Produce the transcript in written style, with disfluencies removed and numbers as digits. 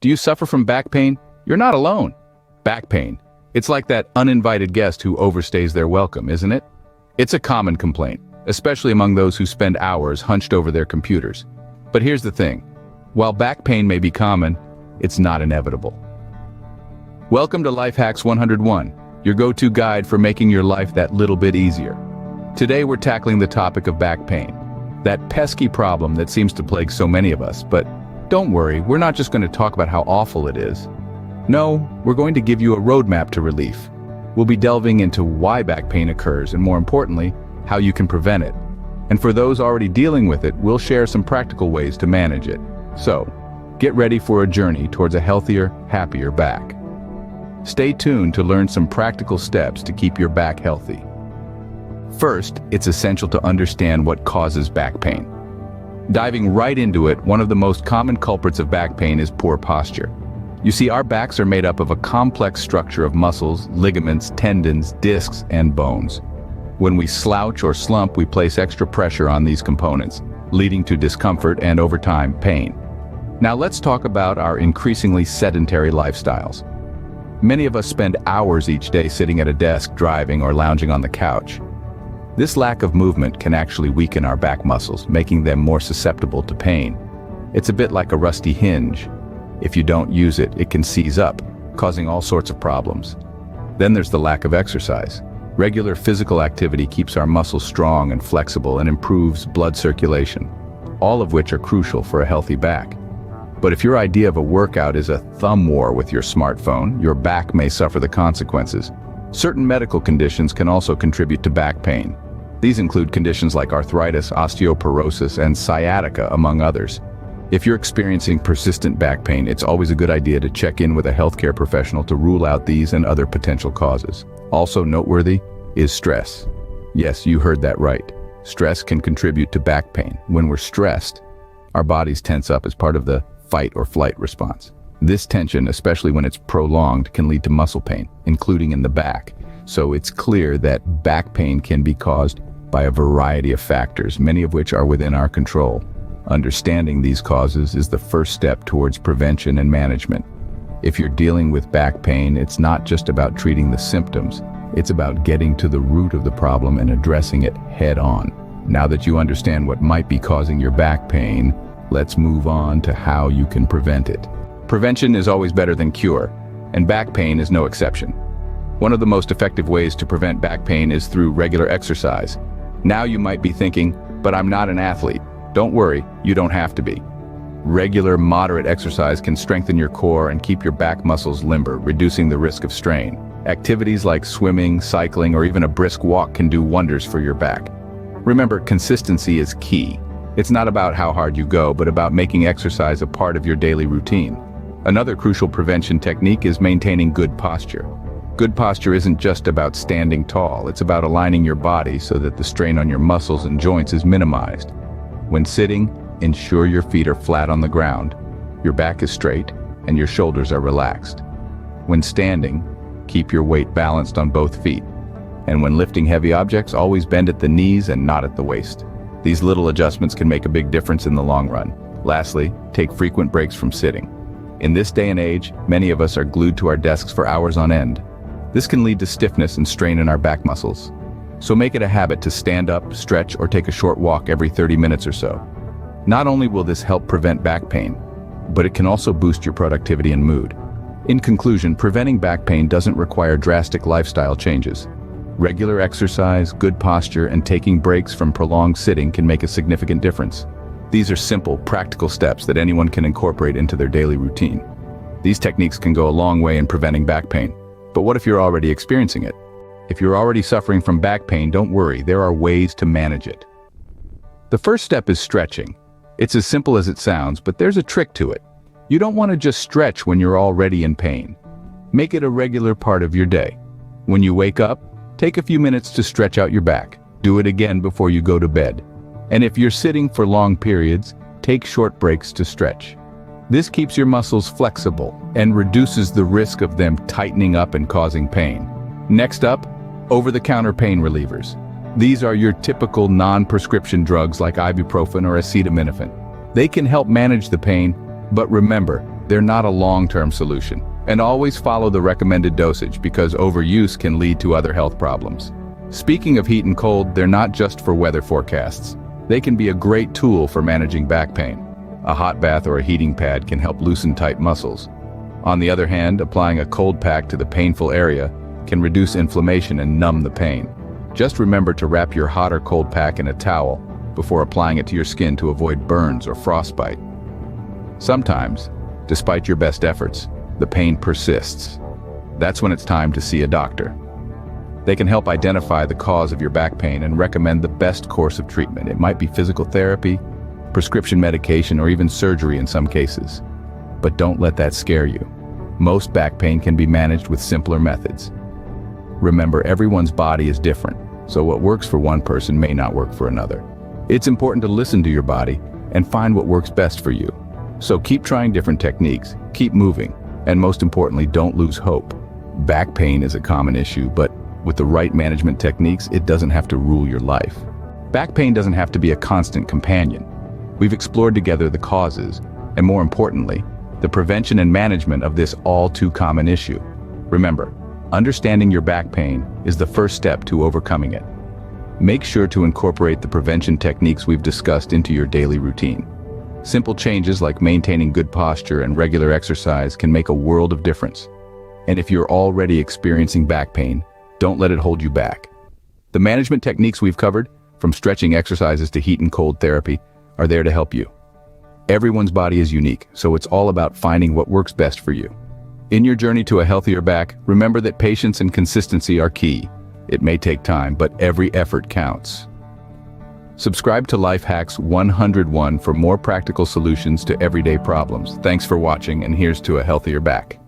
Do you suffer from back pain? You're not alone. Back pain. It's like that uninvited guest who overstays their welcome, isn't it? It's a common complaint, especially among those who spend hours hunched over their computers. But here's the thing. While back pain may be common, it's not inevitable. Welcome to Life Hacks 101, your go-to guide for making your life that little bit easier. Today we're tackling the topic of back pain, that pesky problem that seems to plague so many of us. But don't worry, we're not just going to talk about how awful it is. No, we're going to give you a roadmap to relief. We'll be delving into why back pain occurs and, more importantly, how you can prevent it. And for those already dealing with it, we'll share some practical ways to manage it. So, get ready for a journey towards a healthier, happier back. Stay tuned to learn some practical steps to keep your back healthy. First, it's essential to understand what causes back pain. Diving right into it, one of the most common culprits of back pain is poor posture. You see, our backs are made up of a complex structure of muscles, ligaments, tendons, discs, and bones. When we slouch or slump, we place extra pressure on these components, leading to discomfort and, over time, pain. Now let's talk about our increasingly sedentary lifestyles. Many of us spend hours each day sitting at a desk, driving, or lounging on the couch. This lack of movement can actually weaken our back muscles, making them more susceptible to pain. It's a bit like a rusty hinge. If you don't use it, it can seize up, causing all sorts of problems. Then there's the lack of exercise. Regular physical activity keeps our muscles strong and flexible and improves blood circulation, all of which are crucial for a healthy back. But if your idea of a workout is a thumb war with your smartphone, your back may suffer the consequences. Certain medical conditions can also contribute to back pain. These include conditions like arthritis, osteoporosis, and sciatica, among others. If you're experiencing persistent back pain, it's always a good idea to check in with a healthcare professional to rule out these and other potential causes. Also noteworthy is stress. Yes, you heard that right. Stress can contribute to back pain. When we're stressed, our bodies tense up as part of the fight or flight response. This tension, especially when it's prolonged, can lead to muscle pain, including in the back. So it's clear that back pain can be caused by a variety of factors, many of which are within our control. Understanding these causes is the first step towards prevention and management. If you're dealing with back pain, it's not just about treating the symptoms. It's about getting to the root of the problem and addressing it head on. Now that you understand what might be causing your back pain, let's move on to how you can prevent it. Prevention is always better than cure, and back pain is no exception. One of the most effective ways to prevent back pain is through regular exercise. Now you might be thinking, but I'm not an athlete. Don't worry, you don't have to be. Regular, moderate exercise can strengthen your core and keep your back muscles limber, reducing the risk of strain. Activities like swimming, cycling, or even a brisk walk can do wonders for your back. Remember, consistency is key. It's not about how hard you go, but about making exercise a part of your daily routine. Another crucial prevention technique is maintaining good posture. Good posture isn't just about standing tall, it's about aligning your body so that the strain on your muscles and joints is minimized. When sitting, ensure your feet are flat on the ground, your back is straight, and your shoulders are relaxed. When standing, keep your weight balanced on both feet. And when lifting heavy objects, always bend at the knees and not at the waist. These little adjustments can make a big difference in the long run. Lastly, take frequent breaks from sitting. In this day and age, many of us are glued to our desks for hours on end. This can lead to stiffness and strain in our back muscles. So make it a habit to stand up, stretch, or take a short walk every 30 minutes or so. Not only will this help prevent back pain, but it can also boost your productivity and mood. In conclusion, preventing back pain doesn't require drastic lifestyle changes. Regular exercise, good posture, and taking breaks from prolonged sitting can make a significant difference. These are simple, practical steps that anyone can incorporate into their daily routine. These techniques can go a long way in preventing back pain. But what if you're already experiencing it? If you're already suffering from back pain, don't worry, there are ways to manage it. The first step is stretching. It's as simple as it sounds, but there's a trick to it. You don't want to just stretch when you're already in pain. Make it a regular part of your day. When you wake up, take a few minutes to stretch out your back. Do it again before you go to bed. And if you're sitting for long periods, take short breaks to stretch. This keeps your muscles flexible and reduces the risk of them tightening up and causing pain. Next up, over-the-counter pain relievers. These are your typical non-prescription drugs like ibuprofen or acetaminophen. They can help manage the pain, but remember, they're not a long-term solution. And always follow the recommended dosage because overuse can lead to other health problems. Speaking of heat and cold, they're not just for weather forecasts. They can be a great tool for managing back pain. A hot bath or a heating pad can help loosen tight muscles. On the other hand, applying a cold pack to the painful area can reduce inflammation and numb the pain. Just remember to wrap your hot or cold pack in a towel before applying it to your skin to avoid burns or frostbite. Sometimes, despite your best efforts, the pain persists. That's when it's time to see a doctor. They can help identify the cause of your back pain and recommend the best course of treatment. It might be physical therapy, prescription medication, or even surgery in some cases. But don't let that scare you. Most back pain can be managed with simpler methods. Remember, everyone's body is different, so what works for one person may not work for another. It's important to listen to your body and find what works best for you. So keep trying different techniques, keep moving, and most importantly, don't lose hope. Back pain is a common issue, but with the right management techniques, it doesn't have to rule your life. Back pain doesn't have to be a constant companion. We've explored together the causes, and more importantly, the prevention and management of this all too common issue. Remember, understanding your back pain is the first step to overcoming it. Make sure to incorporate the prevention techniques we've discussed into your daily routine. Simple changes like maintaining good posture and regular exercise can make a world of difference. And if you're already experiencing back pain, don't let it hold you back. The management techniques we've covered, from stretching exercises to heat and cold therapy, are there to help you. Everyone's body is unique, so it's all about finding what works best for you. In your journey to a healthier back, remember that patience and consistency are key. It may take time, but every effort counts. Subscribe to Life Hacks 101 for more practical solutions to everyday problems. Thanks for watching, and here's to a healthier back.